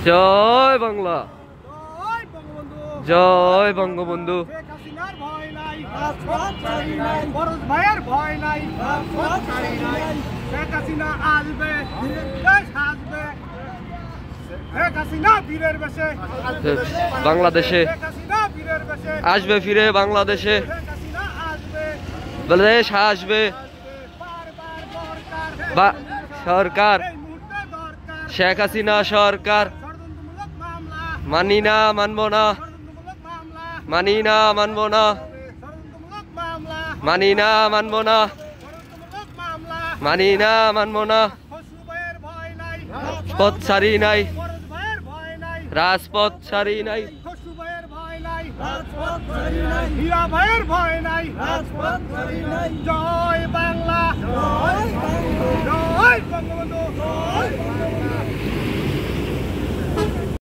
জয় বাংলা, জয় বঙ্গবন্ধু। ভাইয়ের ভয় নাই, শেখ হাসিনা আসবে, দেশ আসবে, শেখ হাসিনা বীরের বেশে বাংলাদেশে শেখ হাসিনা বীরের বেশে আসবে, ফিরে বাংলাদেশে শেখ হাসিনা আসবে, দেশ আসবে। সরকার এই মুহূর্তে দরকার শেখ হাসিনা সরকার। ষড়যন্ত্রমূলক মামলা, মানি না, মানব না, ষড়যন্ত্রমূলক মামলা, মানি না, মানব না, ষড়যন্ত্রমূলক মামলা, মানি না, মানব না, ষড়যন্ত্রমূলক মামলা। মানি না, মানব না। খসরু ভাইয়ের ভয় নাই, পথ ছাড়ি নাই, ফরজ ভাইয়ের ভয় নাই, রাজপথ ছাড়ি নাই। খসরু ভাইয়ের ভয় নাই, রাজপথ ছাড়ি নাই, হীরা ভাইয়ের ভয় নাই, রাজপথ ছাড়ি নাই। জয় বাংলা, জয় বঙ্গবন্ধু, জয়